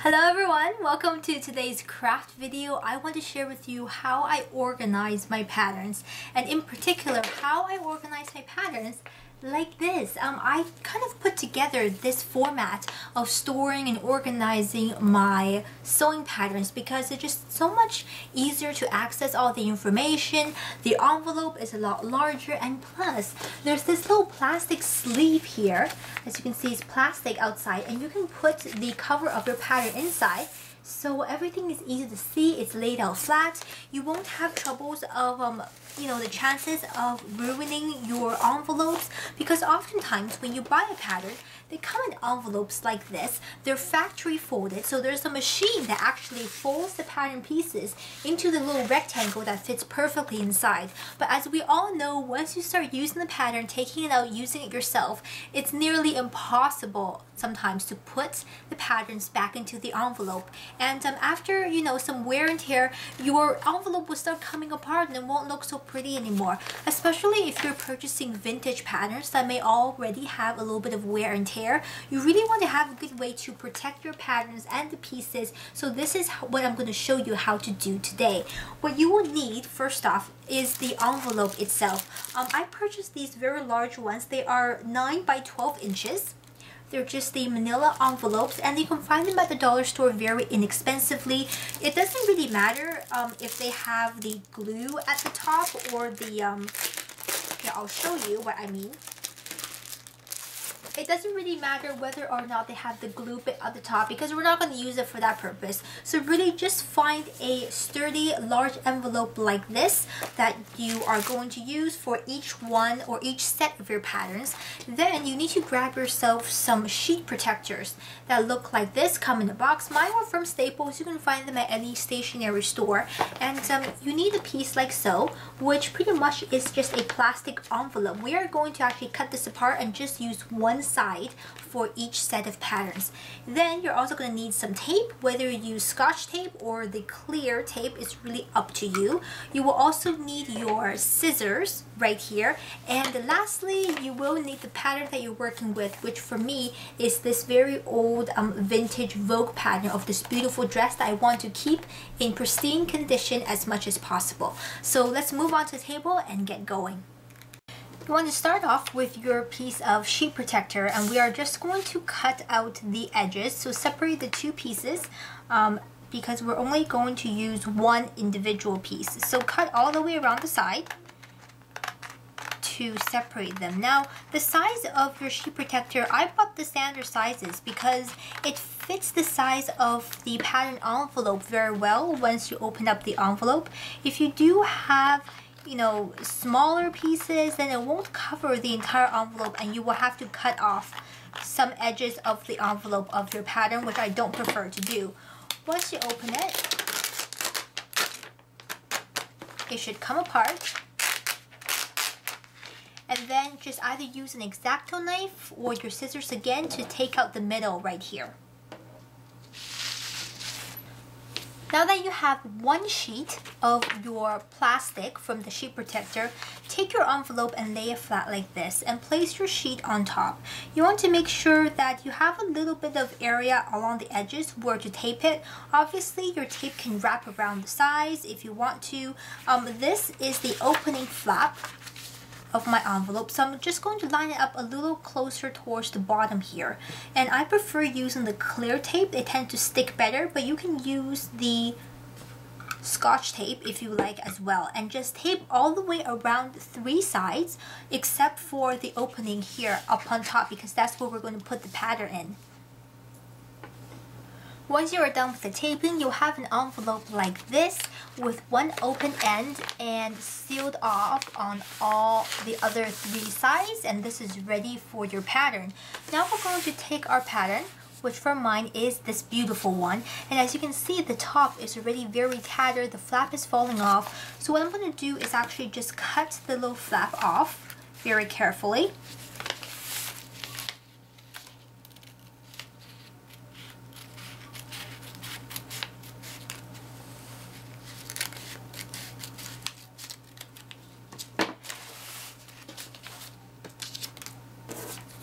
Hello everyone, welcome to today's craft video. I want to share with you how I organize my patterns, and in particular how I organize my patterns like this. I kind of put together this format of storing and organizing my sewing patterns because it's just so much easier to access all the information. The envelope is a lot larger, and plus there's this little plastic sleeve here. As you can see, it's plastic outside, and you can put the cover of your pattern inside. So everything is easy to see, it's laid out flat. You won't have troubles of, the chances of ruining your envelopes, because oftentimes when you buy a pattern, they come in envelopes like this. They're factory folded, so there's a machine that actually folds the pattern pieces into the little rectangle that fits perfectly inside. But as we all know, once you start using the pattern, taking it out, using it yourself, it's nearly impossible sometimes to put the patterns back into the envelope. And after some wear and tear, your envelope will start coming apart and it won't look so pretty anymore, especially if you're purchasing vintage patterns that may already have a little bit of wear and tear. You really want to have a good way to protect your patterns and the pieces, so this is what I'm going to show you how to do today. What you will need first off is the envelope itself. I purchased these very large ones. They are 9 by 12 inches. They're just the manila envelopes, and you can find them at the dollar store very inexpensively. It doesn't really matter if they have the glue at the top or the, here, I'll show you what I mean. It doesn't really matter whether or not they have the glue bit at the top, because we're not going to use it for that purpose. So really just find a sturdy large envelope like this that you are going to use for each one or each set of your patterns. Then you need to grab yourself some sheet protectors that look like this, come in a box. Mine are from Staples. You can find them at any stationery store. And you need a piece like so, which pretty much is just a plastic envelope. We are going to actually cut this apart and just use one side for each set of patterns. Then you're also going to need some tape, whether you use Scotch tape or the clear tape is really up to you. You will also need your scissors right here, and lastly you will need the pattern that you're working with, which for me is this very old vintage Vogue pattern of this beautiful dress that I want to keep in pristine condition as much as possible. So let's move on to the table and get going. You want to start off with your piece of sheet protector, and we are just going to cut out the edges. So separate the two pieces because we're only going to use one individual piece. So cut all the way around the side to separate them. Now the size of your sheet protector, I bought the standard sizes because it fits the size of the pattern envelope very well once you open up the envelope. If you do have smaller pieces, then it won't cover the entire envelope, and you will have to cut off some edges of the envelope of your pattern, which I don't prefer to do. Once you open it, it should come apart, and then just either use an X-Acto knife or your scissors again to take out the middle right here. Now that you have one sheet of your plastic from the sheet protector, take your envelope and lay it flat like this and place your sheet on top. You want to make sure that you have a little bit of area along the edges where to tape it. Obviously your tape can wrap around the sides if you want to. This is the opening flap of my envelope, so I'm just going to line it up a little closer towards the bottom here, and I prefer using the clear tape. They tend to stick better, but you can use the Scotch tape if you like as well, and just tape all the way around 3 sides except for the opening here up on top, because that's where we're going to put the pattern in. Once you are done with the taping, you'll have an envelope like this with one open end and sealed off on all the other 3 sides, and this is ready for your pattern. Now we're going to take our pattern, which for mine is this beautiful one, and as you can see, the top is already very tattered, the flap is falling off. So what I'm going to do is actually just cut the little flap off very carefully.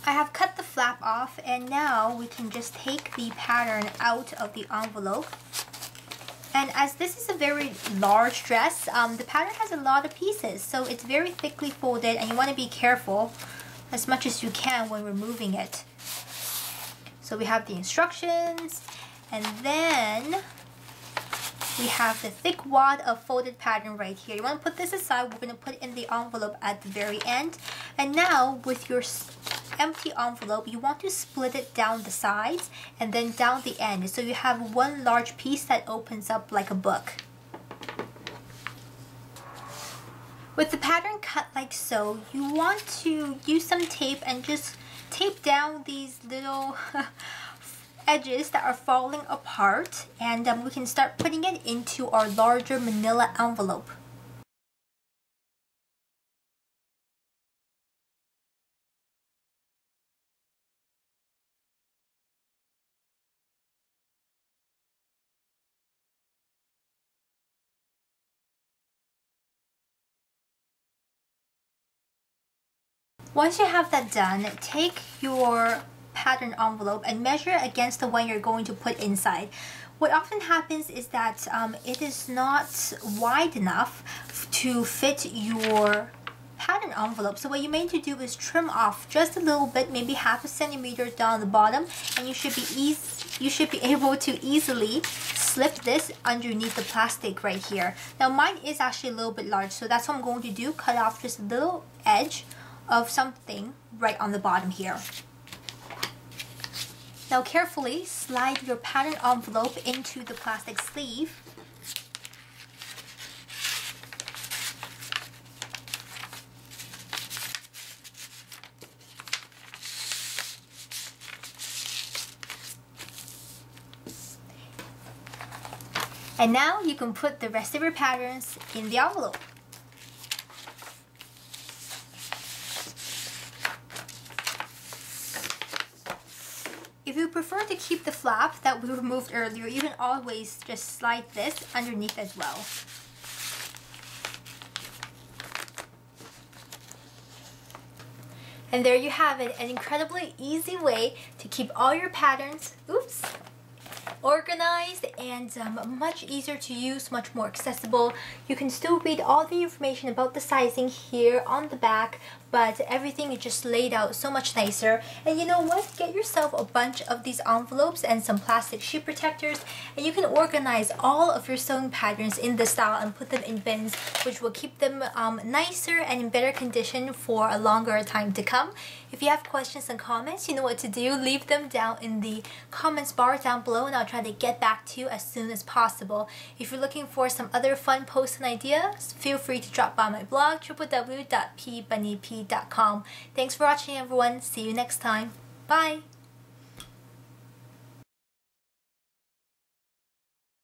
I have cut the flap off, and now we can just take the pattern out of the envelope. And as this is a very large dress, the pattern has a lot of pieces, so it's very thickly folded, and you want to be careful as much as you can when removing it. So we have the instructions, and then we have the thick wad of folded pattern right here. You want to put this aside. We're going to put it in the envelope at the very end. And now with your empty envelope, you want to split it down the sides and then down the end, so you have one large piece that opens up like a book. With the pattern cut like so, you want to use some tape and just tape down these little edges that are falling apart, and we can start putting it into our larger manila envelope. Once you have that done, take your pattern envelope and measure against the one you're going to put inside. What often happens is that it is not wide enough to fit your pattern envelope. So what you may need to do is trim off just a little bit, maybe half a centimeter down the bottom, and you should be able to easily slip this underneath the plastic right here. Now mine is actually a little bit large, so that's what I'm going to do. Cut off just a little edge of something right on the bottom here. Now carefully slide your pattern envelope into the plastic sleeve. And now you can put the rest of your patterns in the envelope. If you prefer to keep the flap that we removed earlier, you can always just slide this underneath as well. And there you have it, an incredibly easy way to keep all your patterns, organized and much easier to use, much more accessible. You can still read all the information about the sizing here on the back, but everything is just laid out so much nicer. And you know what? Get yourself a bunch of these envelopes and some plastic sheet protectors, and you can organize all of your sewing patterns in this style and put them in bins, which will keep them nicer and in better condition for a longer time to come. If you have questions and comments, you know what to do. Leave them down in the comments bar down below, and I'll try to get back to you as soon as possible. If you're looking for some other fun posts and ideas, feel free to drop by my blog, www.pbunnyp.com. Thanks for watching, everyone. See you next time. Bye!